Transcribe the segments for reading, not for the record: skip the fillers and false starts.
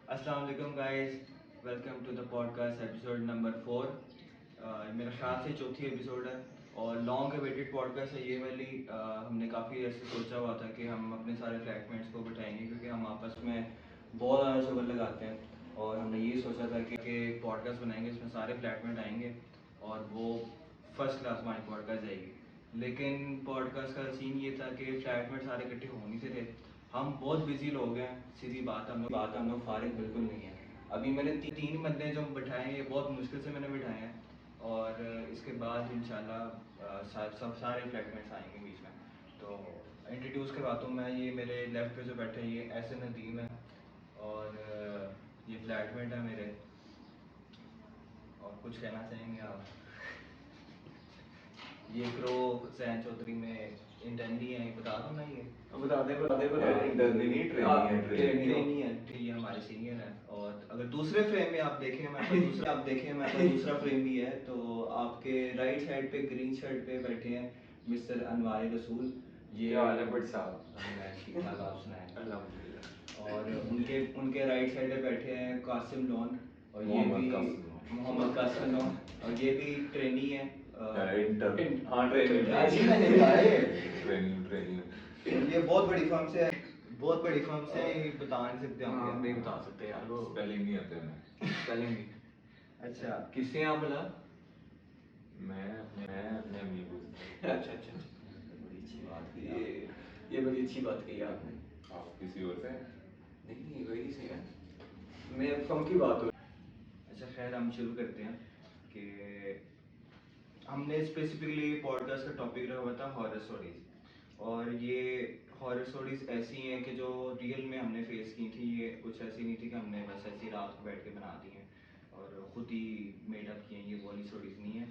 अस्सलाम वालेकुम guys, welcome to the podcast episode number 4। मेरा ख्याल से चौथी एपिसोड है और लॉन्ग अवेटेड पॉडकास्ट है ये वाली। हमने काफ़ी ऐसे सोचा हुआ था कि हम अपने सारे फ्लैटमेट्स को बिठाएंगे क्योंकि हम आपस में बहुत ज़्यादा शुगर लगाते हैं और हमने ये सोचा था कि पॉडकास्ट बनाएंगे इसमें सारे फ्लैटमेट आएंगे और वो फर्स्ट क्लास हमारी पॉडकास्ट जाएगी। लेकिन पॉडकास्ट का सीन ये था कि फ्लैटमेट सारे इकट्ठे हो नहीं थे। हम बहुत बिजी लोग हैं, सीधी बात हम लोग फारिग बिल्कुल नहीं है। अभी मैंने तीन बंदे जो बिठाए हैं ये बहुत मुश्किल से मैंने बिठाए हैं और इसके बाद इंशाल्लाह सब सारे फ्लैटमेट्स आएंगे बीच में। तो इंट्रोड्यूस करवाता हूँ मैं, ये मेरे लेफ्ट पे जो बैठे हैं ये ऐसे नदीम है और ये फ्लैटमेट है मेरे। और कुछ कहना चाहेंगे आप? ये क्रो सैन चौधरी में इंटर्नी है, बता दो ना ये। बता दे इंटरनी नहीं ट्रेनी है, ये हमारे सीनियर हैं। और अगर दूसरे फ्रेम में आप देखें मैं तो दूसरा फ्रेम भी है। तो आपके राइट साइड पे ग्रीन शर्ट पे बैठे हैं मिस्टर अनवार रसूल। ये क्या हाल है बट साहब? ठीक ठाक, आप सुनाएं। अल्हम्दुलिल्लाह। और उनके राइट साइड पे बैठे हैं कासिम लॉन और ये भी मोहम्मद कासिम लॉन और ये भी ट्रेनी है। ये बहुत बड़ी फर्म से है, बता नहीं सकते हम। नहीं बता सकते यार, वो स्पेलिंग नहीं आते हमें। स्पेलिंग नहीं। अच्छा, किससे यहाँ बोला? मैं अपने अम्मी को। अच्छा, बड़ी अच्छी बात की ये बड़ी अच्छी बात कही आपने। आप किसी और से? नहीं वही से है, मैं फम की बात हो। अच्छा खैर, हम शुरू करते हैं कि हमने स्पेसिफिकली पॉडकास्ट का टॉपिक रखा हुआ था हॉरर स्टोरीज। और ये हॉरर स्टोरीज ऐसी हैं कि जो रियल में हमने फेस की थी। ये कुछ ऐसी नहीं थी कि हमने बस ऐसी रात को बैठ के बना दी हैं और ख़ुद ही मेडअप किए हैं। ये वाली स्टोरीज नहीं है।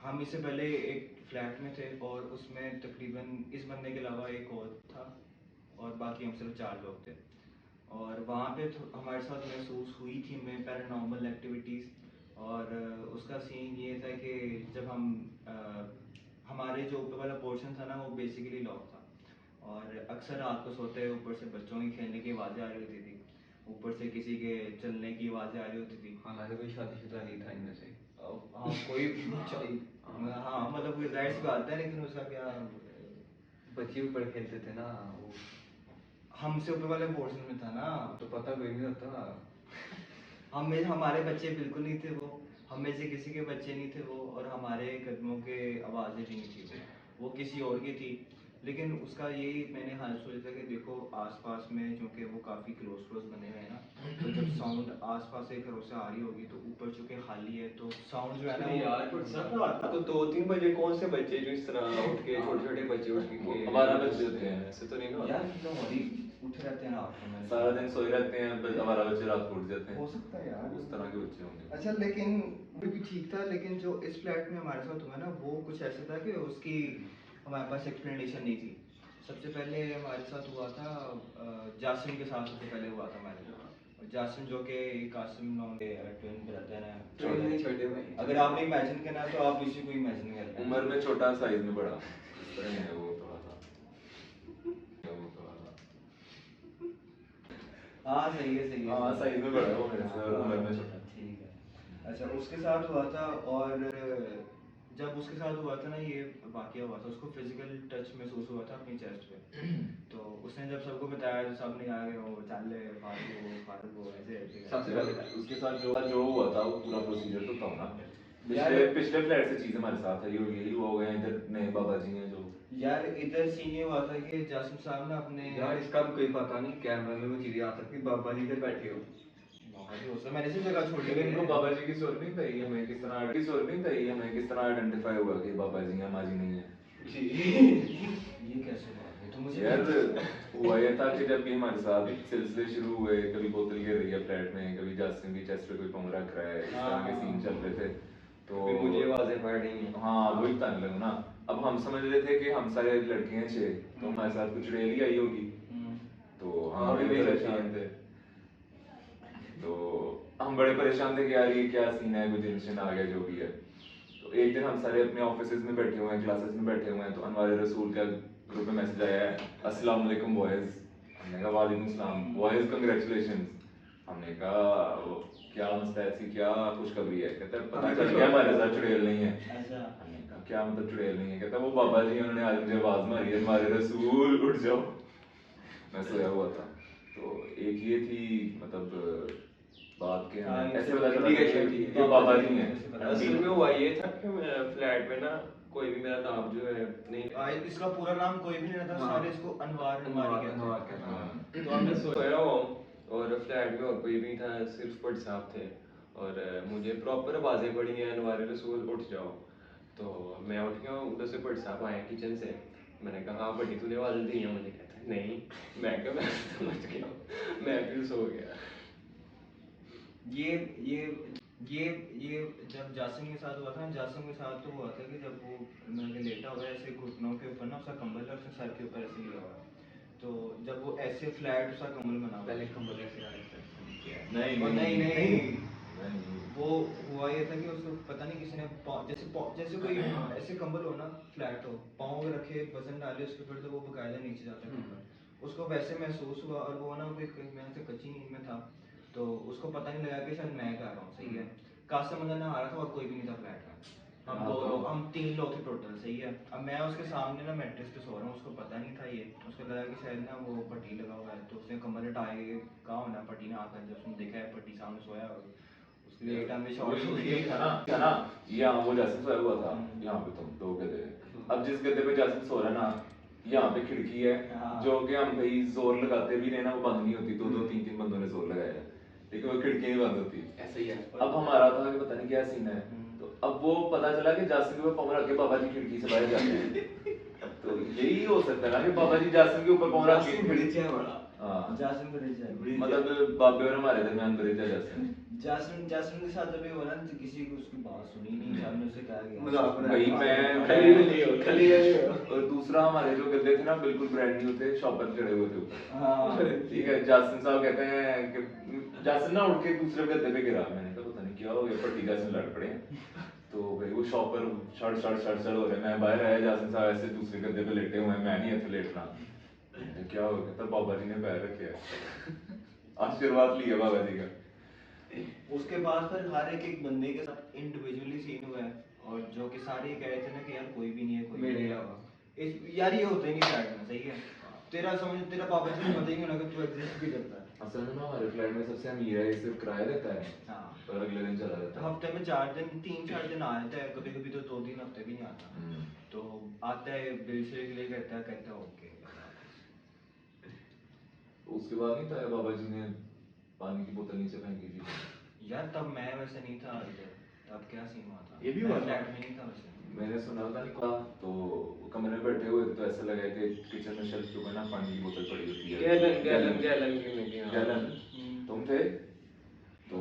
हम इससे पहले एक फ्लैट में थे और उसमें तकरीबन इस बंदे के अलावा एक और था और बाकी हम सिर्फ 4 लोग थे। और वहाँ पे हमारे साथ महसूस हुई थी हमें पैरानॉर्मल एक्टिविटीज़। और उसका सीन ये था कि जब हमारे जो ऊपर वाला पोर्शन था ना वो बेसिकली लॉक था और अक्सर रात को सोते ऊपर से बच्चों की खेलने की आवाज़ें आ रही होती थी, ऊपर से किसी के चलने की आवाज़ें आ रही होती थी। हालांकि कोई शादीशुदा नहीं था इनमें से। हाँ कोई हाँ मतलब कोई जाहिर सी बात है, लेकिन उसका क्या, बच्चे ऊपर खेलते थे ना, वो हमसे ऊपर वाले पोर्शन में था ना। तो पता कोई नहीं होता। हमारे बच्चे बिल्कुल नहीं थे वो, हम में से किसी के बच्चे नहीं थे वो, और हमारे कदमों के आवाज़ें भी नहीं थी वो किसी और की थी। लेकिन उसका यही मैंने हाल सोचा था कि देखो आसपास में चूँकि वो काफ़ी क्लोज बने हुए हैं ना, तो जब साउंड आसपास से घरों से आ रही होगी तो ऊपर चूँकि खाली है तो साउंड जो है ना यार पर सब रात को 2-3 बजे कौन से बच्चे जो इस तरह उठ के छोटे बच्चे उठ के खेल, हमारा बच्चे होते हैं, ऐसे तो नहीं ना यार होता। कितना उठे रहते हैं रात को। सारा दिन सोए रहते हैं, बस हमारा बच्चे रात को उठ जाते हैं। हो सकता है यार, उस तरह के बच्चे होंगे। अच्छा लेकिन वो भी ठीक था। लेकिन जो इस फ्लैट में हमारे साथ हुआ ना वो कुछ ऐसा था कि उसकी हमारे पास एक्सप्लेनेशन नहीं थी। सबसे पहले हमारे साथ हुआ था जासिम के साथ, सबसे पहले हुआ था हमारे साथ। और जासिम जो कि कासिम नॉन के ट्विन ब्रदर हैं, छोटे भाई। अगर आपने इमेजिन करना तो आप इसी को इमेजिन कर लें। उम्र में छोटा, साइज में बड़ा, इस तरह है वो थोड़ा सा। हाँ सही है हाँ, साइज में बड़ा है वो मेरे से और उम्र में छोटा। ठीक है। अच्छा उसके साथ हुआ था और जब उसके साथ हुआ था ना ये वाकया हुआ था, उसको फिजिकल टच महसूस हुआ था अपनी चेस्ट पे। तो उसने जब सबको बताया तो सब ने कहा कि वो चल फारूक हो ऐसे सबसे पहले उसके साथ जो हुआ था वो पूरा प्रोसीजर तो था ना। यार पिछले फ्लैट से चीज हमारे साथ है, यही हुआ हो गया। इधर नए बाबा जी हैं जो, यार इधर सीन ये हुआ था कि जासिम साहब ने अपने यार इसका भी कोई पता नहीं, कैमरा में वो चीजें आ सकती। बाबा जी इधर बैठे हो, मैंने इसी जगह छोड़ लेकिन इनको बाबा जी की सोच नहीं पई हमें किस तरह आइडेंटिफाई हुआ कि बाबा जी हैं, माँ जी नहीं है। ये कैसे बात है? तो मुझे यार हुआ ये था कि जब भी हमारे साथ सिलसिले शुरू हुए, कभी बोतल गिर रही है फ्लैट में, कभी जासिम की चेस्ट पे कोई पंग रख रहा है, इस तरह के सीन चल रहे थे। तो मुझे आवाजें पड़ रही हैं। हाँ वही बताने लगा ना। अब हम समझ रहे थे कि हम सारे लड़के हैं 6, तो हमारे साथ कुछ रेली आई होगी। तो हम बड़े परेशान थे, तो हम बड़े परेशान थे कि यार ये क्या सीन है, कुछ इंसिडेंट आ गया जो भी है। तो एक दिन हम सारे अपने ऑफिसेज में बैठे हुए हैं, क्लासेस में बैठे हुए हैं, तो अनवार रसूल का ग्रुप में मैसेज आया है, अस्सलाम वालेकुम बॉयज। हमने कहा वालेकुम सलाम, बॉयज कंग्रेचुलेशंस। हमने कहा वो क्या मसला ऐसी क्या खुशखबरी है? कहता है पता चल गया हमारे साथ चुड़ैल नहीं है। अच्छा हमने कहा क्या मतलब चुड़ैल नहीं है? कहता वो बाबा जी उन्होंने आज मुझे आवाज मारी है हमारे रसूल उठ जाओ। मैं सोया हुआ था। तो एक ये थी मतलब बात के हाँ, हमें ऐसे ये पता चला indication थी। कि बाबा जी हैं। असल में हुआ ये था कि मैं फ्लैट में ना कोई भी मेरा नाम जो है नहीं इसका पूरा नाम कोई भी नहीं रहता, हाँ। सारे इसको अनवार अनवार अनवारी कहते कहते हैं। हैं। तो अब मैं सोया हुआ हूँ और फ्लैट में और कोई भी था, सिर्फ पट साहब थे और मुझे प्रॉपर आवाज़ें पड़ी हैं अनवार रसूल उठ जाओ। तो मैं उठ गया हूँ, उधर से पट साहब आए किचन से। मैंने कहा हाँ बड़ी तूने आवाज़ें दी हैं? मुझे कहता है नहीं। मैं कहा मैं समझ गया हूँ। मैं फिर सो गया। ये ये ये जब जासिम के साथ हुआ था, जासिम के साथ तो हुआ था कि जब वो मैंने लेटा हुआ है ऐसे घुटनों के ऊपर ना, उसका कंबल है उसने सर के ऊपर ऐसे लिया हुआ है। तो जब वो ऐसे फ्लैट उसका कंबल बना हुआ पहले है। कंबल ऐसे आया था। नहीं और नहीं नहीं नहीं वो हुआ ये था कि उसको पता नहीं किसी ने जैसे कोई ऐसे कंबल हो ना, फ्लैट हो, पाँव में रखे वजन डाले उसके ऊपर, तो वो बकायदा नीचे जाता है कंबल। उसको वैसे महसूस हुआ और वो ना कोई मैं से कच्ची नींद में था, तो उसको पता नहीं लगा कि शायद मैं कर रहा हूँ, सही है। कासिम अंदर ना आ रहा था और कोई भी नहीं था फ्लैट में। हम दो लोग, हम 3 लोग थे टोटल, सही है। अब मैं उसके सामने ना मैट्रेस पे सो रहा हूँ, उसको पता नहीं था ये, उसको लगा कि शायद ना वो पट्टी लगा हुआ है, तो उसने कमर हटाए के कहा होना पट्टी ना आकर, जब उसने देखा है पट्टी सामने सोया और उसके लिए एक टाइम में शॉर्ट हो यही गया था ना यहाँ वो जासिम सोया हुआ था, यहाँ पे तुम दो गधे। अब जिस गधे पे जासिम सो रहा है ना, यहाँ पे खिड़की है जो कि हम भाई जोर लगाते भी नहीं ना, वो बंद नहीं होती। दो दो तीन तीन बंदों ने जोर लगाया है, लेकिन वो खिड़की नहीं बंद होती। ऐसा ही है। अब हमारा था कि पता नहीं क्या सीन है, तो अब वो पता चला कि जासिम के ऊपर पाँव रख के बाबा जी खिड़की से बाहर जाते हैं। तो यही हो सकता है ना कि बाबा जी जासिम के ऊपर पाँव रख के ब्रिज है बड़ा। हाँ, जासिम ब्रिज है। मतलब बाबे और हमारे दरमियान ब्रिज है जासिम। जासिम के साथ जब ये हुआ ना, तो किसी को उसकी बात सुनी नहीं, सामने से कहा गया मजाक बना भाई मैं खली में नहीं हो, खली में नहीं हो। और दूसरा हमारे जो गद्दे थे ना बिल्कुल ब्रांड न्यू थे, शॉपर चढ़े हुए थे ऊपर। हाँ ठीक है, जासिम साहब कहते हैं कि जासिम ना उठ के दूसरे गद्दे पे गिरा। मैंने कहा पता नहीं क्या हो गया, पट्टी जासिम लड़ पड़े हैं। तो भाई वो शॉपर शड़ शड़ शड़ शड़ हो रहे हैं, मैं बाहर आया, जासिम साहब ऐसे दूसरे गद्दे पे लेटे हुए हैं, मैं नहीं ऐसे लेटना। मैंने क्या हो गया? तब बाबा जी ने पैर रखे हैं। आशीर्वाद लिया बाबा जी का। उसके बाद फिर हर एक बंदे के साथ इंडिविजुअली सीन हुआ है, और जो कि सारे ये कह रहे थे ना कि यार कोई भी नहीं है, कोई मेरे भी नहीं है। अलावा। यार ये होता ही नहीं फ्लैट में, सही है। तेरा समझ, तेरा बाबा जी को पता ही नहीं होना कि तू एग्जिस्ट भी करता है। असल में ना हमारे फ्लैट में सबसे अमीर है, ये सिर्फ किराया देता है हाँ, और अगले दिन चला जाता है। हफ्ते में 4 दिन 3-4 दिन आ जाता है, कभी कभी तो 2-3 हफ्ते भी नहीं आता। तो आता है, बिल से के लिए कहता है ओके। उसके बाद नहीं था बाबा जी ने पानी की बोतल नीचे फेंकी थी। यार तब मैं वैसे नहीं था इधर, तब क्या सीन हुआ था? ये भी मैं हुआ था? फ्लैट में नहीं था वैसे। मैंने सुना था नहीं, तो कमरे में बैठे हुए थे तो ऐसा लगा कि किचन में शेल्फ के ऊपर ना पानी की बोतल पड़ी होती है। गैलन की हाँ। गैलन तुम थे तो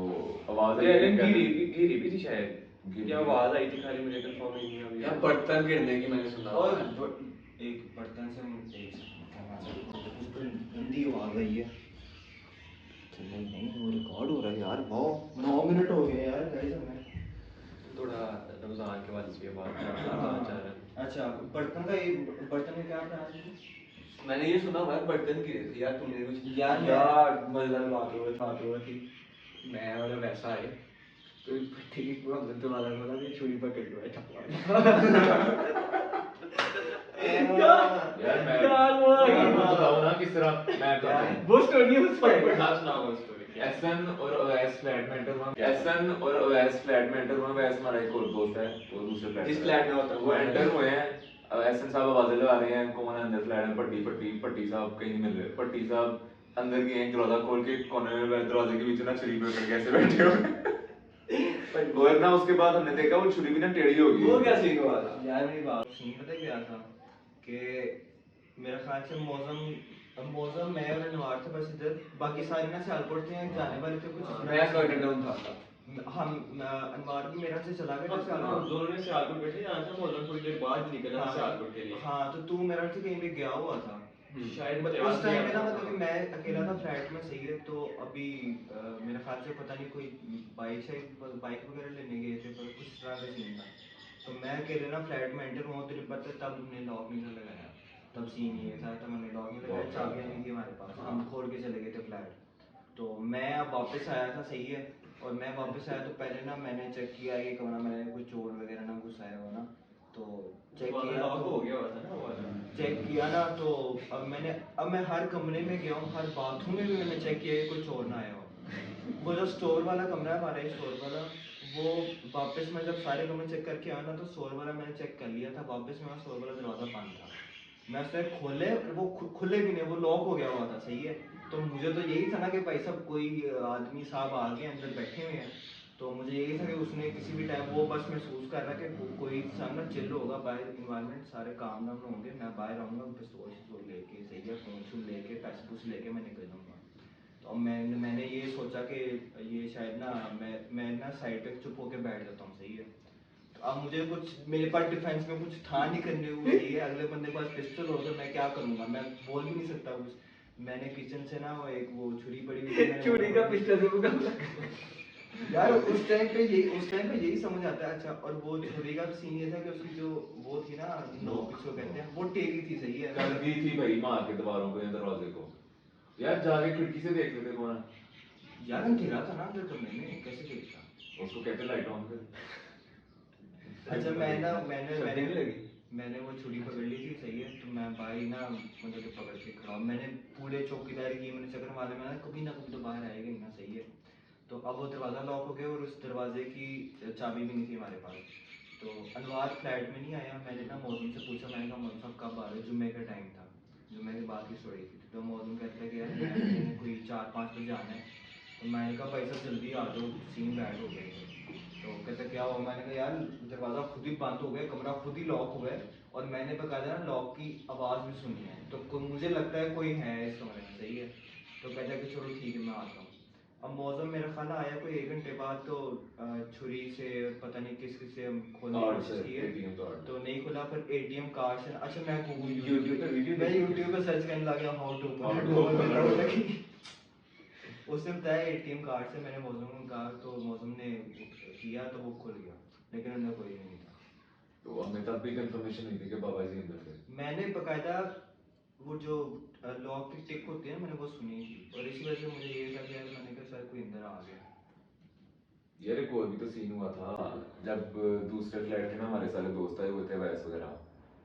आवाज आई गैलन गैलन गिरी भी थी शायद। गिरी क्या भी। आवाज आई थी खाली, मुझे कंफर्म नहीं है अभी। यार बर्तन गिरने की मैंने सुना और हुआ है। एक बर्तन से उस पर गंदी आवाज आई है। नहीं नहीं, वो रिकॉर्ड हो रहा है यार। वाह 9 मिनट हो गए यार गाइस हमें। थोड़ा रमजान के बाद से बात चाह रहा। अच्छा, बर्तन का ये बर्तन में क्या प्लान है? मैंने ये सुना हुआ है बर्तन गिरे थे यार, तुमने कुछ यार मजेदार बात हुआ थी। मैं और वैसा है तो ठीक है, पूरा बंद वाला बोला कि छुरी पकड़ के बैठा यार मैं बताऊं ना किस तरह मैं करता हूं। वो स्टोरी उस पर सुना हुआ स्टोरी। एसएन और ओएस फ्लैट में एंटर हुआ। एसएन और ओएस फ्लैट में एंटर हुआ। ओएस हमारा एक और दोस्त है, वो दूसरे फ्लैट जिस फ्लैट में होता है वो एंटर हुए हैं। एसएन साहब आवाजें लगा रहे हैं, कौन है अंदर फ्लैट में? पट्टी पट्टी पट्टी साहब कहीं नहीं मिल रहे। पट्टी साहब अंदर गए हैं, दरवाजा खोल के कोने में दरवाजे के बीच ना छुरी पकड़ के ऐसे बैठे हुए। और ना उसके बाद हमने देखा वो छुरी भी ना टेढ़ी हो गई। वो क्या सीन हुआ था? यार मेरी बात सुन, पता है क्या था कि मेरा ख्याल से मौसम मैं और अनवार थे बस इधर, बाकी सारे ना सियालकोट थे, जाने वाले थे कुछ। मैं फ्लोरिडा टाउन था। हम अनवार भी मेरा से चला गया था हाँ, सियालकोट। दोनों ने सियालकोट बैठे, यहाँ से मौलाना थोड़ी देर बाद निकला था सियालकोट के लिए। हाँ, तो तू मेरा से कहीं पे गया हुआ था शायद बट बता उस टाइम दिया में ना, था। मतलब कि मैं अकेला था फ्लैट में, सही है। तो अभी मेरा ख्याल से पता नहीं कोई बाइक वगैरह लेने गए थे, पर कुछ तरह का सीन था। तो मैं अकेले ना फ्लैट में एंटर हुआ, तेरे पता तब हमने लॉक नहीं था लगाया, तब सीन ये था, तब हमने लॉक नहीं लगाया, चाबियाँ नहीं थी हमारे पास, हम खोल के चले गए थे फ्लैट। तो मैं अब वापस आया था, सही है। और मैं वापस आया तो पहले ना मैंने चेक किया ये कमरा में कोई चोर वगैरह ना घुस आया हो ना, तो चेक किया लॉक तो हो गया हुआ था ना वो वाला। चेक किया ना, तो अब मैं हर कमरे में गया हूँ, हर बाथरूम में भी मैंने चेक किया कि कोई चोर ना आया हो। वो जो स्टोर वाला कमरा है हमारा, ये स्टोर वाला, वो वापस मैं जब सारे कमरे चेक करके आया ना, तो स्टोर वाला मैंने चेक कर लिया था, वापस में स्टोर वाला दरवाज़ा बंद था। मैं उसे खोले, वो खुले भी नहीं, वो लॉक हो गया हुआ था, सही है। तो मुझे तो यही था ना कि भाई साहब कोई आदमी साहब आगे अंदर बैठे हुए हैं, तो मुझे यही था कि उसने किसी भी टाइम वो बस महसूस कर रहा है कि कोई सामने चिल होगा, बाहर इन्वायरमेंट सारे काम दाम होंगे, मैं बाहर आऊँगा पिस्तौल शिस्तौल लेके, सही है, फ़ोन शून लेके, पैसे पूसे लेके मैं निकल जाऊँगा। तो मैंने ये सोचा कि ये शायद ना मैं ना साइड पे चुप होके बैठ जाता हूँ, सही है। तो अब मुझे कुछ मेरे पास डिफेंस में कुछ था नहीं करने को, सही है। अगले बंदे के पास पिस्टल हो तो मैं क्या करूँगा, मैं बोल भी नहीं सकता कुछ। मैंने किचन से ना वो एक वो छुरी पड़ी हुई थी, मैंने चूड़ी का पिस्टल से मुकाबला। यार उस टाइम पे यही समझ आता है। अच्छा, और वो छुरी का सीन ये था कि उसकी जो वो थी ना, नोक इसको कहते हैं, वो टेढ़ी थी, सही है। कर दी थी भाई मार के दीवारों को या दरवाजे को। यार जाके खिड़की से देख लेते कौन। यार अंधेरा था ना अंदर कमरे में, कैसे देखता। उसको कहते लाइट ऑन कर। अच्छा, मैंने सर्दी मैंने नहीं लगी? मैंने वो छुरी पकड़ ली थी, सही है। तो मैं भाई ना मतलब कि पकड़ के खड़ा हूँ, मैंने पूरे चौकीदारी की, मैंने चक्कर मारे, मैंने कभी ना कभी तो बाहर आएगा ही ना, सही है। तो अब वो दरवाज़ा लॉक हो गया और उस दरवाजे की चाबी भी नहीं थी हमारे पास। तो अनवार फ्लैट में नहीं आया, मैंने ना मौसम से पूछा, मैंने कहा मौसम साहब कब आ रहे हो, जुम्मे का टाइम था, जुम्मे के बाद की स्टोरी थी। तो मौसम कहता है कि यार मैंने कोई 4-5 बजे आना है। तो मैंने कहा भाई साहब जल्दी आ जाओ, सीन बैड हो गए थे। तो कहते क्या हुआ, मैंने कहा यार दरवाज़ा खुद ही बंद हो गया, कमरा खुद ही लॉक हो गया, और मैंने बकायदा ना लॉक की आवाज़ भी सुनी है, तो मुझे लगता है कोई है इस कमरे में, सही है। तो कहता है कि चलो ठीक है मैं आता हूँ। अब मौसम मेरा खाला आया कोई 1 घंटे बाद, तो छुरी से पता नहीं किस किस से खोलने की कार्ड कोशिश से की है, एटीएम कार्ड। तो नहीं खुला। पर एटीएम कार्ड से अच्छा मैं YouTube पे वीडियो मैं देखी यूट्यूब पे सर्च करने लगा how to How open to door open a without door। Lucky. उसने बताया एटीएम कार्ड से, मैंने मौसम को कहा, तो मौसम ने किया तो वो खुल गया, लेकिन अंदर कोई नहीं था। तो हमें तब भी कंफर्मेशन नहीं थी कि बाबा जी अंदर थे। मैंने बकायदा वो जो लॉक की टिक होती है ना, मैंने वो सुनी थी, और इसी वजह से मुझे ये था कि यार मैंने कहा शायद कोई अंदर आ गया। यार एक और भी तो सीन हुआ था जब दूसरे फ्लैट के ना हमारे सारे दोस्त आए हुए थे वैस वगैरह।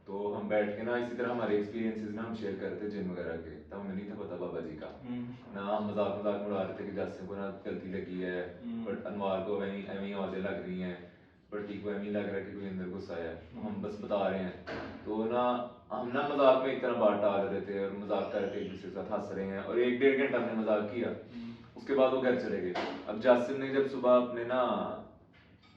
तो हम बैठ के ना इसी तरह हमारे एक्सपीरियंसेस ना हम शेयर कर रहे थे जिन वगैरह के, तब हमें नहीं था पता बाबा जी का ना। हम मजाक मजाक में उड़ा रहे थे कि जैसे को ना गलती लगी है, बट अनवार को एवं आवाजें लग रही हैं, बट ठीक को एवं लग रहा है कि कोई अंदर घुसा है, हम बस बता रहे हैं। तो ना हम ना मजाक में एक तरह बात टाल रहे थे और मजाक कर रहे थे, एक दूसरे के साथ हंस रहे हैं, और 1-1.5 घंटा हमने मजाक किया। उसके बाद वो घर चले गए। अब जासिम ने जब सुबह अपने ना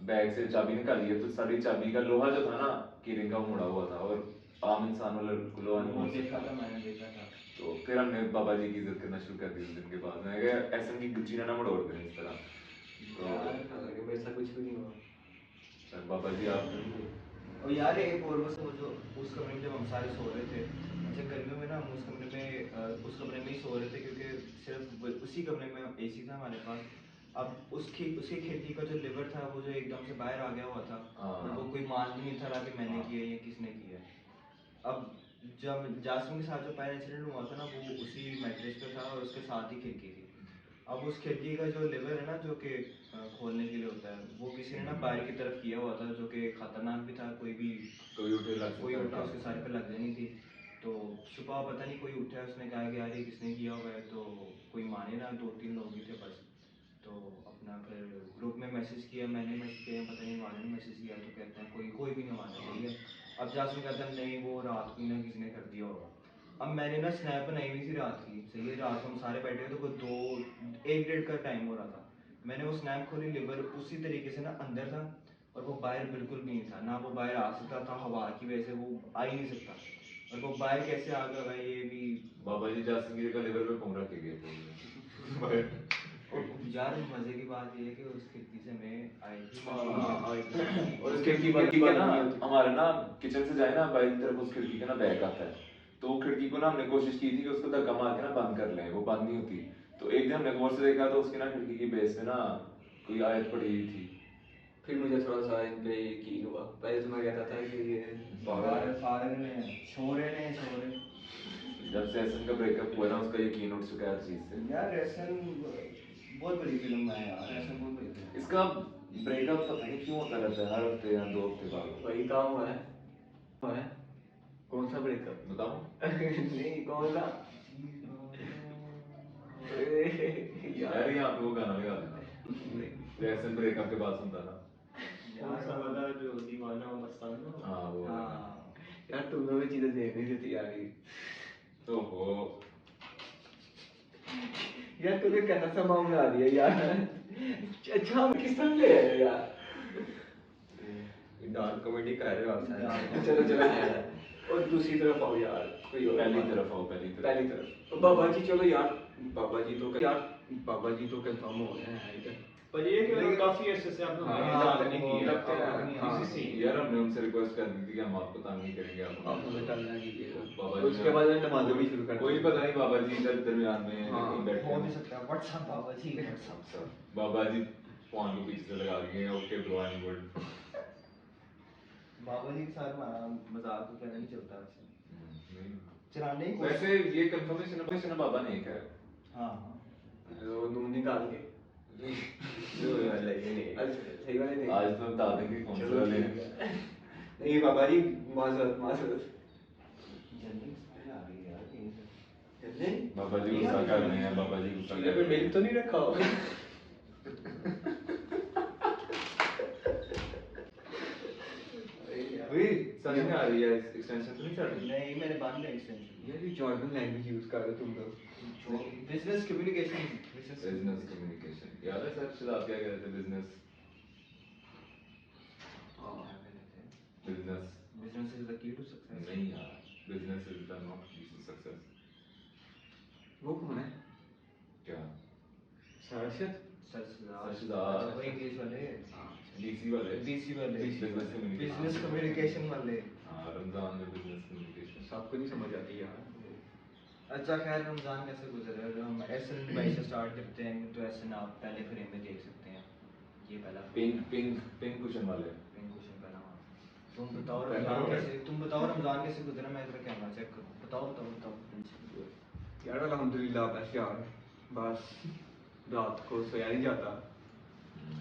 बैग से चाबी निकाली है, तो सारी चाबी का लोहा जो था ना कीरिंग का मुड़ा हुआ था, और आम इंसान वाला लोहा नहीं वो मुड़ देखा था, सकता। मैंने देखा था। तो फिर हमने बाबा जी की इज्जत करना शुरू कर दी उस दिन के बाद। मैं कहा ऐसा की गुच्ची ना मड़ोड़ दें इस तरह। तो हालांकि मेरे साथ कुछ भी नहीं हुआ। सर बाबा जी आप और यार एक और बस वो जो उस कमरे में जब हम सारे सो रहे थे, अच्छा गर्मियों में ना हम उस कमरे में उस कमरे में ही सो रहे थे, क्योंकि सिर्फ उसी कमरे में एसी था हमारे पास। अब उसकी खिड़की का जो लिवर था वो जो एकदम से बाहर आ गया हुआ था, और वो कोई मान भी नहीं था रहा कि मैंने किया या किसने किया है। अब जब जासमिन के साथ जो पहला इंसिडेंट हुआ था ना, वो उसी मैट्रेस पे था और उसके साथ ही खिड़की थी। अब उस खिड़की का जो लेवर है ना, जो कि खोलने के लिए होता है, वो किसी ने ना बाहर की तरफ किया हुआ था, जो कि खतरनाक भी था, कोई भी कोई उठे लग कोई सकता उठे था। उसके सारे पे लग जानी थी। तो सुबह पता नहीं कोई उठा, उसने कहा कि यार ये किसने किया हुआ है, तो कोई माने ना, 2-3 लोग ही थे बस। तो अपना फिर ग्रुप में मैसेज किया, मैंने मैसेज किया, पता नहीं वाले ने मैसेज किया, तो कहते हैं कोई कोई भी नहीं माना, सही है। अब जासमिन कहता है नहीं वो रात को ना किसी ने कर दिया होगा। अब मैंने ना स्नैप बनाई हुई थी रात की, सही है, रात को हम सारे बैठे हुए तो कोई 1-1:30 का टाइम हो रहा था। मैंने वो स्नैप खोली, लिवर उसी तरीके से ना अंदर था, और वो बाहर बिल्कुल भी नहीं था, ना वो बाहर आ सकता था, हवा की वजह से वो आ ही नहीं सकता। और वो बाहर कैसे आ गया भाई, ये भी बाबा जी जासिम का लेवल पे घूम रखे गए थे। और यार मजे की बात ये है कि उस खिड़की से मैं आई थी। और उस खिड़की के ना हमारे ना किचन से जाए ना बाई तरफ, उस खिड़की का ना बैक आता है। तो वो खिड़की को ना हमने कोशिश की थी कि उसको धक्का मार के ना बंद कर लें, वो बंद नहीं होती। तो एक दिन हमने गौर से देखा तो उसकी ना खिड़की की बेस पे ना कोई आयत पड़ी हुई थी। फिर मुझे थोड़ा सा इन पे यकीन हुआ। पहले तो मैं कहता था कि ये पागल है। फारग ने छोरे ने छोरे जब से एहसन का ब्रेकअप हुआ ना उसका यकीन उठ चुका है हर चीज से। यार एहसन बहुत बड़ी फिल्म है यार, एहसन बहुत बड़ी फिल्म है। इसका ब्रेकअप पता नहीं क्यों होता रहता है हर हफ्ते या 2 हफ्ते बाद। वही काम हुआ है कौन सा ब्रेकअप बताऊं? नहीं कौन सा यार यहाँ पे वो गाना लगा देना जैसे ब्रेकअप के बाद सुनता था। कौन सा वाला जो दीवाना मस्ताना हाँ वो वाला। हाँ यार तुम लोग चीजें देख नहीं देती यार ये। तो हो यार तूने कहना सा मामला आ दिया यार अच्छा हम किस तरह ले आए यार डार्क कॉमेडी कर रहे हो आप सारे। चलो चलो और दूसरी तरफ आओ यार कोई और पहली बात। तरफ आओ पहली तरफ। पहली तरफ तो बाबा जी चलो यार बाबा जी तो कंफर्म हो गए हैं इधर पर ये कि मतलब काफी अच्छे से आपने हाँ, बात नहीं की है। लगता है, हाँ। इसी से यार हमने उनसे रिक्वेस्ट कर दी थी कि हम आपको तंग नहीं करेंगे आप आप हमें टालना कीजिएगा बाबा जी उसके बाद नमाज़ें भी शुरू कर कोई पता नहीं बाबा जी इधर दरमियान में हाँ, कहीं बैठे हो हैं। भी सकता है। WhatsApp Baba ji, WhatsApp. Baba ji phone को पीछे से लगा दिए okay bro I am good. Baba ji के साथ हमारा मजाक तो क्या नहीं चलता वैसे, नहीं। चलाने की कोशिश। वैसे ये कंफर्मेशन बाबा ने क्या है। हाँ वो नून निकाल के जो वाला ये नहीं। सही वाले नहीं आज तो बता देंगे कौन सा चलो वाले ठीक है। नहीं बाबा जी माजरत जल्दी से आ गई यार कहीं से। जल्दी बाबा जी गुस्सा कर रहे हैं बाबा जी गुस्सा चूल्हे कर पे रहे मिल हैं। तो नहीं रखा हो अभी समझ में आ रही है एक्सटेंशन तो नहीं चल रही। नहीं मैंने बांध लिया एक्सटेंशन। यार ये जॉर्डन लैंग्वेज यूज कर रहे हो तुम लोग बिजनेस कम्युनिकेशन, बिजनेस कम्युनिकेशन याद है सर शुरुआत क्या कह रहे थे business business business is the key to success. नहीं यार business is the not key to success. वो कौन है क्या सरशद सरशदार। वो इंग्लिश वाले, डीसी वाले बीसी वाले, बिजनेस कम्युनिकेशन। बिजनेस कम्युनिकेशन वाले। हाँ रमजान में बिजनेस कम्युनिकेशन। सबको नहीं समझ आती यार अच्छा खैर रमजान कैसे गुजर रहा है? हम एसएन भाई से स्टार्ट करते हैं तो एसएन आप पहले फ्रेम में देख सकते हैं। ये पहला पिंक कुशन वाले। पिंक क्वेश्चन पहला। तुम बताओ रमजान कैसे गुजरा? मैं जरा कैमरा चेक करूं। बताओ। यार अल्हम्दुलिल्लाह बस यार बस रात को सोया नहीं जाता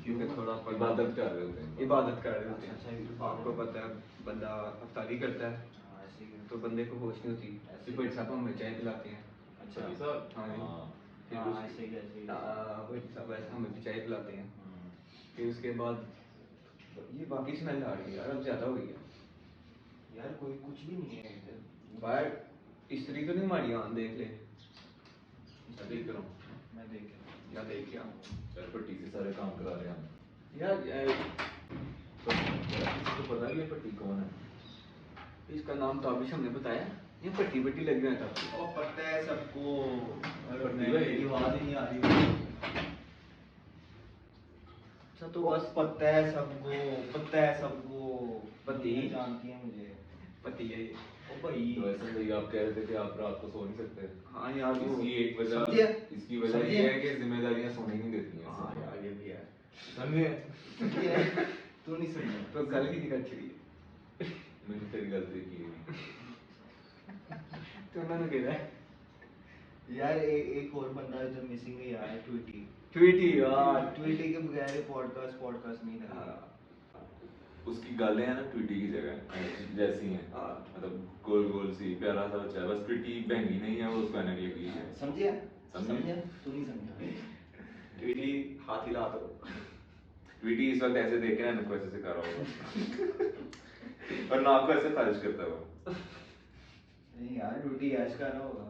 क्योंकि थोड़ा इबादत कर रहे होते हैं। इबादत कर रहे होते अच्छा, हैं अच्छा, आपको पता है बंदा अफ्तारी करता है हाँ ऐसे ही तो बंदे को होश नहीं होती ऐसे बड़े साहब हमें चाय पिलाते हैं अच्छा भाई साहब हाँ जी। हाँ। फिर हाँ उस- ऐसे ही बड़े साहब ऐसे हमें भी चाय पिलाते हैं हम्म। फिर उसके बाद ये बाकी स्मेल आ रही है यार अब ज़्यादा हो गई है यार कोई कुछ भी नहीं है इधर। बाहर इस्त्री तो नहीं मारी हाँ देख ले देख रहा हूँ मैं देख रहा हूँ। या देख क्या सर पट्टी से सारे काम करा रहे हैं हम। यार तो किसी को पता भी है पट्टी कौन है। इसका नाम ताबिश हमने बताया ये पट्टी पट्टी लग गया था और पता है सबको, पट्टी और भाई। मेरी आवाज ही नहीं आ रही। अच्छा तो बस पता है सबको पति? दुनिया जानती है मुझे। पति है ये ओ भाई तो ऐसे भाई आप कह रहे थे कि आप रात को सो नहीं सकते। हाँ यार वो इसकी एक वजह समझिए? इसकी वजह ये समझिए? है कि जिम्मेदारियां सोने नहीं देती हैं। हाँ यार ये भी है समझे? तू नहीं समझा। तो गल की दिक्कत चली मैंने तेरी गलती की नहीं। तो उन्होंने कह रहा है यार एक और बंदा जो मिसिंग है यार, ट्विटी। ट्वीटी यार ट्विटी के बगैर पॉडकास्ट नहीं था। हाँ उसकी गालें हैं ना ट्विटी की जगह जैसी हैं। हाँ। मतलब गोल गोल सी प्यारा सा बच्चा है बस ट्विटी बहंगी नहीं है वो उसको कहने लगी है। समझिया? समझे? तू नहीं समझा। ट्वीटी हाथ हिला दो ट्विटी इस वक्त ऐसे देख के ना नको ऐसे सिखा रहा होगा और नाक को ऐसे खारिज करता है वो। नहीं यार ट्विटी ऐश का ना होगा।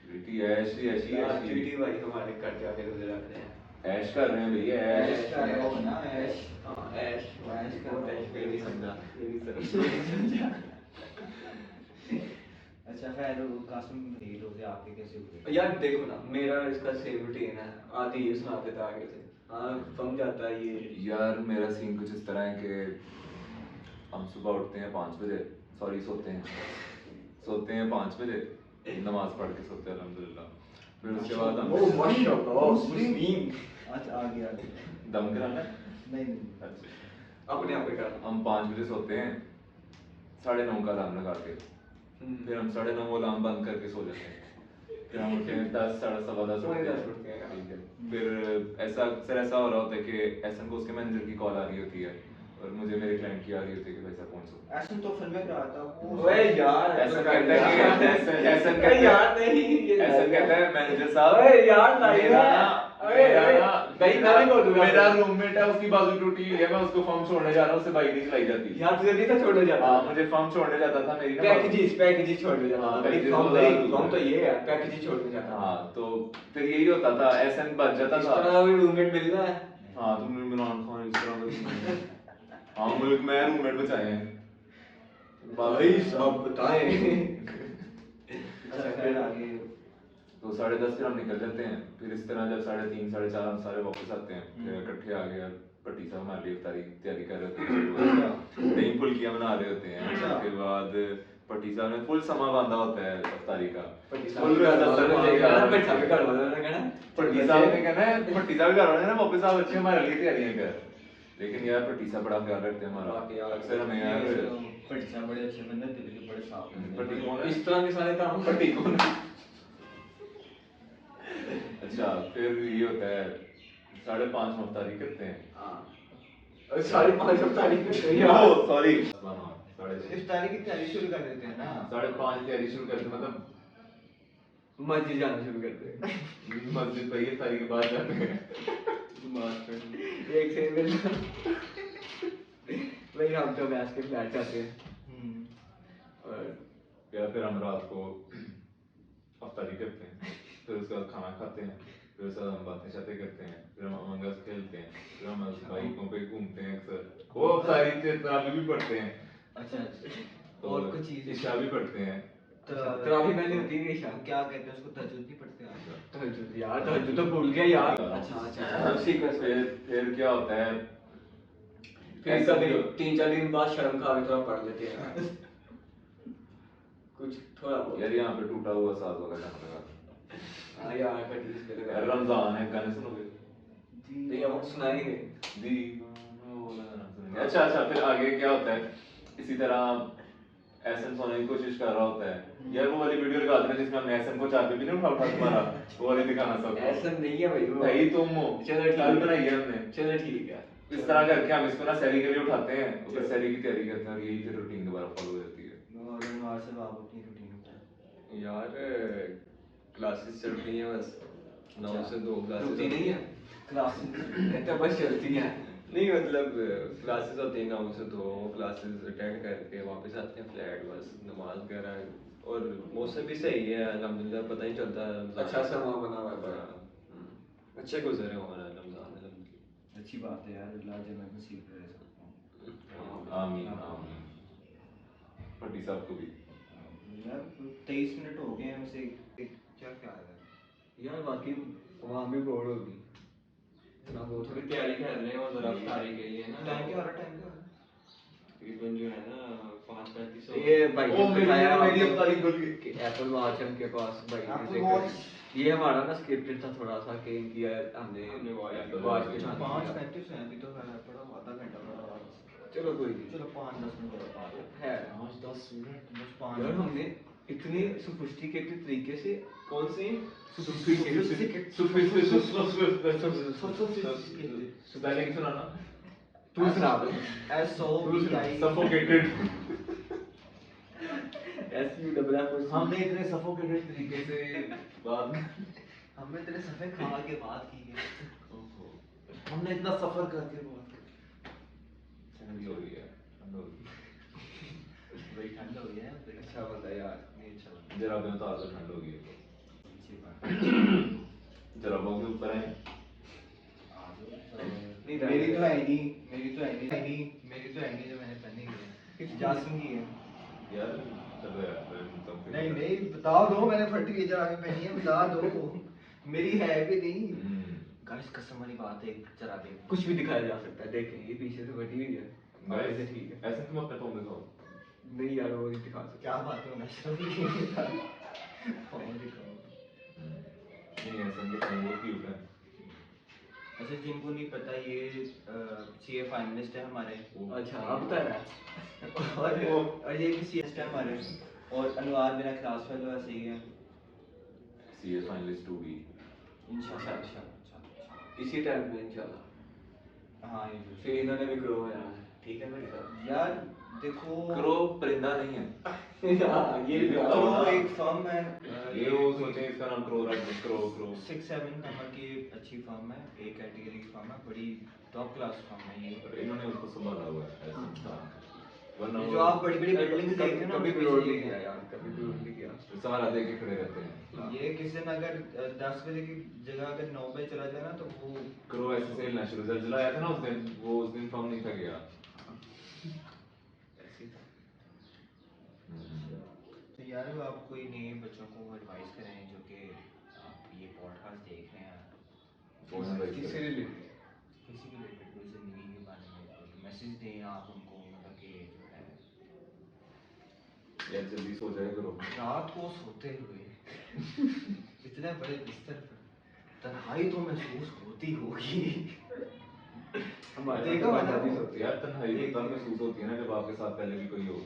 ट्विटी ऐशी ऐशी यार ऐशी ट्वीटी भाई हमारे घर जाके रोजे रख रहे हैं ऐश कर रहे हैं भैया ऐश ऐश कर रहे हो ना, ऐश। हाँ ऐश ऐश कर बहुत रहे हो। ऐश ये नहीं समझा ये नहीं समझा अच्छा खैर कासिम ये रोजे आपके कैसे हुए? यार देखो ना मेरा इसका सेम रूटीन है आधी ये सुना देता आगे से हाँ समझ आता है ये यार मेरा सीन कुछ इस तरह है कि हम सुबह उठते हैं 5 बजे सॉरी सोते हैं 5 बजे नमाज पढ़ के सोते हैं अल्हम्दुलिल्लाह। फिर उसके बाद हम ओ माशाल्लाह मुस्लिम अच्छा आ गया। दम कराना है? नहीं नहीं। अच्छा अपने आप पे कर हम 5 बजे सोते हैं 9:30 का अलार्म लगा के फिर हम 9:30 अलार्म बंद करके सो जाते हैं। फिर हम उठते हैं 10, 10:15 पौने 10 उठते उठते हैं। हैं। ठीक है। फिर ऐसा अक्सर ऐसा हो रहा होता है कि एहसन को उसके मैनेजर की कॉल आ रही होती है और मुझे मेरे क्लाइंट की आ रही होती है कि भाई साहब पहुंचो। ऐसा तो फिल्म में रहा था वो। ओए यार ऐसा कहता है कि ऐसा कहता है यार नहीं ये ऐसा कहता है मैनेजर साहब ओए यार नहीं मेरा है। ना ओए नहीं मैं नहीं बोलूंगा। मेरा रूममेट है उसकी बाजू टूटी हुई है मैं उसको फॉर्म छोड़ने जा रहा हूँ उससे बाइक नहीं चलाई जाती। यार तुझे नहीं था छोड़ने जाता। हाँ मुझे फॉर्म छोड़ने जाता था मेरी ना पैकेजेस छोड़ने जाता हाँ, था। packages फॉर्म वगैरह नहीं दूर फॉर्म तो है। ये है पैकेजेस छोड़ने जाता था। हाँ तो फिर यही होता था एहसन बच जाता इस था। तरह भी रूममेट मिलना है। हाँ तुमने इमरान खान इस तरह का हाँ मुल्क में रूममेट बचाए हैं भाई सब बताएं। अच्छा फिर आगे तो 10:30 फिर हम निकल जाते हैं। फिर इस तरह जब 3:30 4:30 हम सारे वापस आते हैं फिर इकट्ठे आ गए पट्टी साहब हमारे लिए इफ्तारी तैयारी कर रहे होते हैं दही फुल्कियाँ बना रहे होते हैं। उसके बाद पट्टी साहब ने फुल समा बांधा होता है इफ्तारी का। पट्टी साहब के घर वालों ने कहना पट्टी साहब के घर वालों ने कहना पट्टी साहब ने कहना है पट्टी साहब के घर वाले ने वापस आ बच्चे हमारे लिए तैयारियां कर। लेकिन यार पट्टी साहब बड़ा ख्याल रखते हैं हमारा। वाकई यार, अक्सर हमें यार पट्टी साहब बड़े अच्छे बंदे दिल के बड़े साफ बंदे। पट्टी कौन है? इस तरह के सारे काम पट्टी कौन है? अच्छा फिर ये होता है 5:30 हम इफ्तारी करते हैं। और 5:30 तारीख में यार सॉरी इफ्तारी की तैयारी शुरू कर देते हैं ना। 5:30 तैयारी शुरू करते हैं मतलब मस्जिद जाना शुरू करते हैं। मस्जिद भाई इफ्तारी के बाद जाते हैं। एक से मिलना भाई हम तो मैच के फ्लैट जाते हैं और या फिर हम रात को इफ्तारी करते हैं फिर उसके बाद खाना खाते हैं फिर उसके बाद हम बातें करते हैं फिर हम अमंग अस खेलते हैं फिर हम बाइकों पे घूमते हैं अक्सर वो सारी चीजें भी पढ़ते हैं। अच्छा तो और कुछ चीजें इशा भी पढ़ते हैं। तरावी पहले होती है इशा। क्या कहते हैं उसको तहज्जुद नहीं पढ़ते आप? तहज्जुद यार तहज्जुद तो भूल गया यार। अच्छा सीक्वेंस में फिर क्या होता है फिर कभी 3-4 दिन बाद शर्म खा के थोड़ा पढ़ लेते हैं कुछ थोड़ा बहुत। यार यहाँ पे टूटा हुआ साज वाला गाना लगा। हाँ यार कटी इस पे यार रमजान है गाने सुनोगे? नहीं हम सुनाएंगे। दीवाना वाला गाना सुनेंगे। अच्छा फिर आगे क्या होता है इसी तरह एहसन सोने की कोशिश कर रहा होता है। यार वो वाली वीडियो लगा देना जिसमें हमने एहसन को 4 पे भी नहीं उठा तुम्हारा वो वाली दिखाना सब ऐसा नहीं है भाई वो। भाई तुम हो चलो ठीक कल है। बनाई है हमने चलो ठीक है। इस तरह करके हम इसको ना सैरी के लिए उठाते हैं फिर सैरी की तैयारी करते हैं और यही फिर रूटीन दोबारा फॉलो हो जाती है। और अनवार से आप अपनी रूटीन बताएं। यार क्लासेस चल रही हैं बस 9 से 2 क्लासेस रुकती नहीं है क्लासेस तो बस चलती है। नहीं मतलब क्लासेस होती हैं 9 से 2 क्लासेस अटेंड करके वापस आते हैं फ्लैट बस नमाज वगैरह और मौसम भी सही है अल्हम्दुलिल्लाह पता ही चलता है रमज़ान अच्छा का। समा बना हुआ है बड़ा। अच्छे गुजरे हमारा रमज़ान अल्हम्दुलिल्लाह। अच्छी बात है यार अल्लाह जन्नत नसीब करे सबको। आमीन आमीन पट्टी साहब को भी। यार 23 मिनट हो गए हैं वैसे क्या ख्याल है? यार बाकी वहाँ भी बोर होगी इतना बहुत थोड़ी तैयारी कर रहे हैं और ज़रा इफ्तारी के लिए ना टाइम क्या हो रहा है टाइम क्या हो रहा है? तकरीबन जो है ना 5:35 हो ये भाई ओ, ने मेरी- बताया मेरी हमको अफ्तारी खुल गई। कि एप्पल वॉच उनके पास भाई ने Apple देखा। Watch? ये हमारा ना स्क्रिप्टेड था थोड़ा सा कि इनकी हमने हमने Apple वॉच Watch पे हाँ, हाँ 5:35 है अभी तो है पड़ा आधा घंटा पड़ा हुआ है। चलो कोई नहीं चलो 5-10 मिनट और बात है। 5-10 मिनट बस यार 5 हमने इतने सोफिस्टिकेटेड तरीके से कौन सी पहले की सुनाना तू सुना दे सफोकेटेड SUFF हमने इतने सफोकेटेड तरीके से बात हमने तेरे सफे खा के बात की है। हमने इतना सफर करके बात ठंडी हो रही है ठंड हो रही है भाई ठंड हो गया है अच्छा बंदा यार नहीं अच्छा लगा। जरा में तो आज ठंड हो गई है अच्छी बात जरा बहुत के ऊपर है नहीं मेरी तो है नहीं मेरी तो है नहीं मेरी तो है नहीं जो मैंने पहनी है जासम की है। यार चलो यार तुम नहीं नहीं बता दो मैंने फटी की जरा पहनी है बता दो मेरी है भी नहीं। गाइस कसम वाली बात है जरा दे कुछ भी दिखाया जा सकता है देखें ये पीछे से बटी हुई है गाइस से ठीक है ऐसे तुम अपने फोन दिखाओ नहीं यार वो नहीं दिखा सकते क्या बात है ना फोन दिखाओ। नहीं ऐसे तो फोन वो क्यूट है अच्छा जिनको नहीं पता ये सीए फाइनलिस्ट है हमारे अच्छा अब बता रहा है और ये भी सीए है हमारे और अनवार मेरा क्लास फेलो है, सही है सीए फाइनलिस्ट 2B। इंशाल्लाह। इसी टाइम में इंशाल्लाह। हाँ ये जो फिर इन्होंने भी ग्रो होना है, ठीक है मेरे साथ। यार देखो क्रो परिंदा नहीं है। हाँ, ये भी बताओ क्रो ना। एक फर्म है, ये वो सोचे इसका नाम क्रो रख दो, क्रो क्रो। 6-7 नंबर की एक अच्छी फर्म है, एक कैटेगरी की फर्म है, बड़ी टॉप क्लास फर्म है ये। इन्होंने उसको संभाला हुआ है ऐसा था। वरना ये वो जो आप बड़ी बड़ी बिल्डिंग देख रहे हैं ना, कभी उनमें विरोध से नहीं ये किया है। यार, कभी विरोध नहीं किया। सहारा दे के खड़े रहते हैं। ये किसी दिन अगर 10 बजे की जगह अगर 9 बजे चला जाए ना तो वो क्रो ऐसे से हिलना शुरू, जब जलाया था ना उस दिन, वो उस दिन फॉर्म नहीं था गया। ऐसे था। तो यार वो आप कोई नए बच्चों को एडवाइस करें जो कि आप ये पॉडकास्ट देख रहे हैं, वो advice किससे करें। रिलेटेड? किसी भी रिलेटेड कोई ज़िंदगी के बारे में कोई मैसेज दें आप उनको, मतलब कि जो है यार जल्दी सो जाया करो। रात को सोते हुए इतने बड़े बिस्तर पर तन्हाई तो महसूस होती होगी। हमारे देखो साथ ना हमारी वो। होती है। यार तन्हाई तो तब महसूस होती है ना जब आपके साथ पहले भी कोई हो।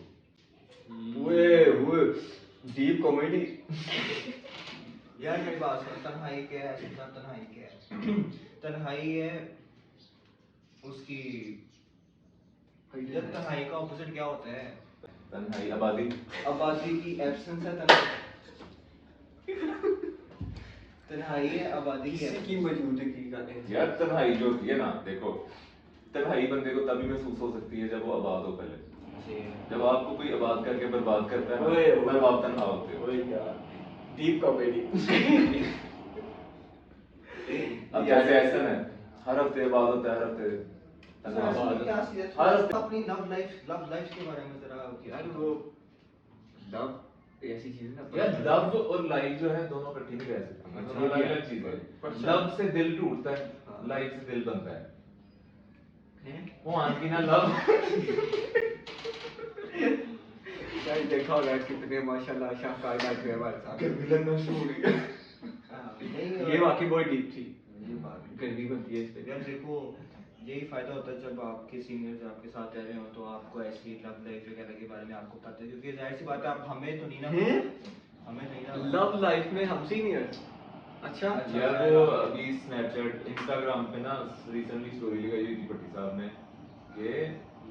वो डीप कॉमेडी। यार मेरी बात सुनो, तन्हाई क्या है? सीधा तन्हाई क्या है? तन्हाई है उसकी, यार तन्हाई का ऑपोजिट क्या होता है? तन्हाई आबादी। आबादी की एब्सेंस है तन्हाई। तन्हाई है आबादी की किसी की मौजूदगी का एहसास। यार तन्हाई जो होती है ना, देखो तन्हाई बंदे को तभी महसूस हो सकती है जब वो आबाद हो। पहले जब आपको कोई आबाद करके बर्बाद करता है ओए, ना, तब आप तन्हा होते हो। ओए यार, डीप कॉमेडी। अब जैसे ऐसा है, हर हफ्ते आबाद होता है, हर हफ्ते तन्हा क्या होता है। सीरियस हर हफ्ते अपनी लव लाइफ के बारे में जरा यार वो लव ऐसी चीज है ना। यार लव और लाइफ जो है दोनों इकट्ठी नहीं रह सकती, अच्छा, दोनों अलग अलग चीजें पर हैं। लव से दिल टूटता है, हाँ। लाइफ से दिल बनता है। हैं? वो आंटी ना लव। यार देखा होगा कितने माशाल्लाह शाहकार बैठे हुए हमारे साथ। गर्मी लगना शुरू हो गई। नहीं ये वाकई बहुत डीप थी। ये बात गर्मी बनती है इस पे। यार देखो, यही फायदा होता है जब आपके सीनियर्स आपके साथ रह रहे हो, तो आपको ऐसी लव लाइफ वगैरह के बारे में आपको पता है, क्योंकि जाहिर सी बात है आप हमें तो नहीं ना हैं? हमें नहीं ना लव लाइफ में हम सीनियर्स। अच्छा यार वो अभी स्नैपचैट इंस्टाग्राम पे ना रिसेंटली स्टोरी लगाई हुई थी भट्टी साहब ने कि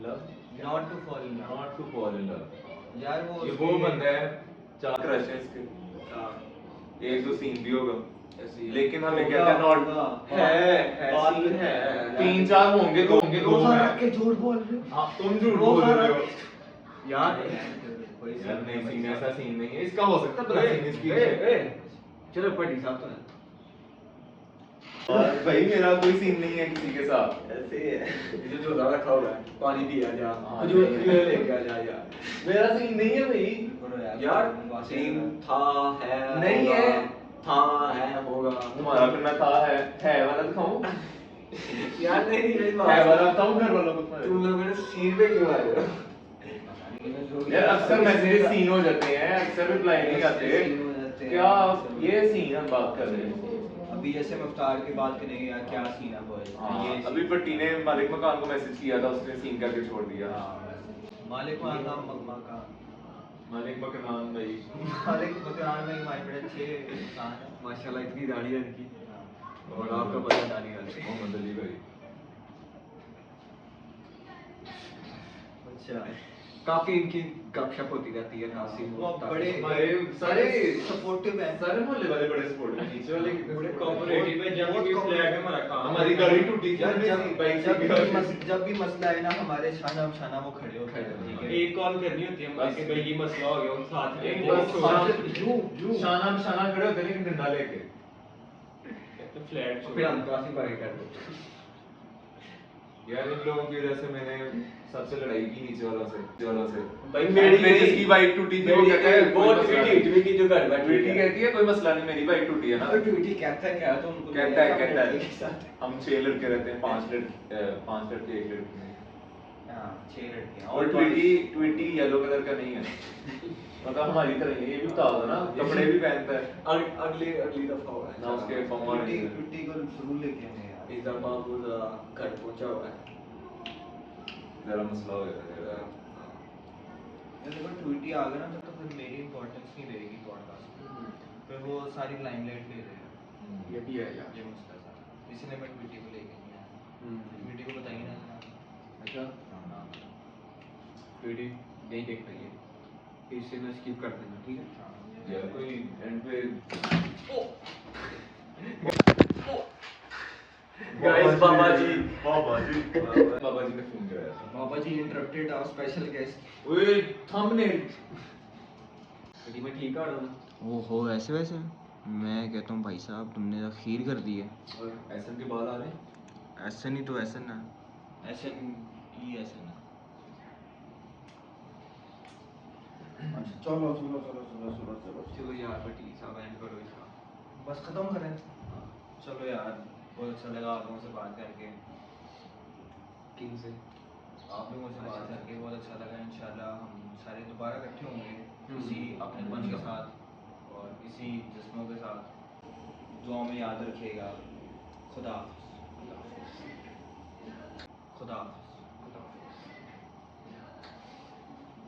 love not to fall in love. Not to fall in love. यार वो ये उसके- वो बंदा है, 4 क्रश है इसके, एक दो सीन भी होगा, लेकिन हमें कहते हैं नॉट है बात सीन है। 3-4 होंगे, दो होंगे, दो रोजा हैं। रख के झूठ बोल रहे हो। हाँ तुम झूठ रोजा बोल रहे रख हो के- यार कोई यार नहीं, सीन बच्चा- ऐसा सीन नहीं है इसका, हो सकता है बड़ा सीन इसकी। चलो पटी साहब तो है। और भाई मेरा कोई सीन नहीं है किसी के साथ। ऐसे ही है। जो रोजा रखा हुआ है, पानी पिया जा, हाँ, खजूर नहीं, खजूर लेके आ जा यार। मेरा सीन नहीं है भाई। करो यार सीन था है नहीं होगा, है। था है होगा। तुम्हारा फिर मैं था है वाला दिखाऊं? यार नहीं नहीं मेरी बात है वाला सुन। बताऊं घर वालों को तुम्हारे? तुम लोग मेरे सीन पे क्यों आ रहे हो? यार अक्सर मैसेज सीन हो जाते हैं, अक्सर रिप्लाई नहीं आते। सीन हो जाते हैं। क्या ये सीन हम बात कर रहे हैं? अभी जैसे मुफ्तार की बात करेंगे यार, क्या सीन है वो हाँ, ये अभी पट्टी ने मालिक मकान को मैसेज किया था, उसने सीन करके छोड़ दिया। मालिक का नाम मकान, मालिक मकान भाई। मालिक मकान में हमारे बड़े अच्छे इंसान है। माशाल्लाह इतनी दाढ़ी है इनकी और आपका बड़ा दाढ़ी वाले। मोहम्मद अली भाई। अच्छा काफी इनकी गपशप होती रहती है खासी। वो बड़े हमारे सारे सपोर्टिव है। सारे मोहल्ले वाले बड़े सपोर्टिव, नीचे वाले कितने बड़े supportive हैं। कोऑपरेटिव है। जब भी कोई फ्लैट है हमारा काम हमारी गाड़ी टूटी थी, यार हमने बाइक से जब गया। जब भी मसला है ना, हमारे शाना वो खड़े होते हैं, ठीक है। एक कॉल करनी होती है हमारे कि भाई ये मसला हो गया, हम साथ में एक वो बस छोड़- शाना शाना खड़े होते हैं लेकिन डंडा लेके। तो फ्लैट फिर हम काफी बारी कर देते हैं। यार इन लोगों की वजह से मैंने सबसे लड़ाई की नीचे वालों से। भाई मेरी जिसकी बाइक टूटी थी वो कहता है वो कोई मसला नहीं। ट्वीटी जो घर बैठी ट्वीटी कहती है कोई मसला नहीं, मेरी बाइक टूटी है ना। ट्वीटी कहता है क्या तो उनको कहता है के साथ। हम 6 लड़के रहते हैं, 5 लड़के 1 लड़की नहीं। हाँ 6 लड़कियां और ट्वीटी येलो कलर का नहीं है, मतलब हमारी तरह ही है, ये भी बता दो ना, कपड़े भी पहनता है अगली दफा हुआ है ना, उसके फॉर्म ट्वीटी को जरूर लेके आए यार। इस दफा वो जरा घर पहुंचा हुआ है। जरा मसला हो गया था। देखो ट्वीटी आ गया ना तो फिर मेरी इंपॉर्टेंस नहीं रहेगी पॉडकास्ट में, फिर वो सारी लाइमलाइट ले लेगा। ये भी है यार। ये मसला था, इसलिए मैं ट्वीटी को लेके नहीं आया। ट्वीटी को बताइए ना जरा। अच्छा हाँ ट्वीटी नहीं देख पाइए, इससे मैं स्किप कर देना, ठीक है? हाँ यार कोई एंड पे गाइस बाबा जी बाबा जी ने फोन कराया था। बाबा जी इंटरप्टेड आवर स्पेशल गेस्ट। ओए थंबनेल ट्वीटी में ठीक आ रहा हूँ। ओहो वैसे वैसे मैं कहता हूँ भाई साहब तुमने तो खीर कर दी है। और एसन के बाल आ रहे हैं। ऐसा नहीं तो ऐसा ना, ऐसा ही ऐसा ना। अच्छा चलो चलो चलो चलो चलो चलो चलो यार बटी साहब एंड करो इसका। बस खत्म करें। चलो यार बहुत अच्छा लगा आप लोगों से बात करके, किंग से आप लोगों से बात करके बहुत अच्छा लगा। इंशाल्लाह हम सारे दोबारा इकट्ठे होंगे इसी अपनेपन के साथ और इसी जिस्मों के साथ। दुआ में याद रखिएगा। खुदा हाफिज़। खुदा हाफिज़। खुदा हाफिज़।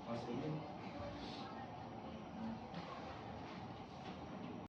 और सही है।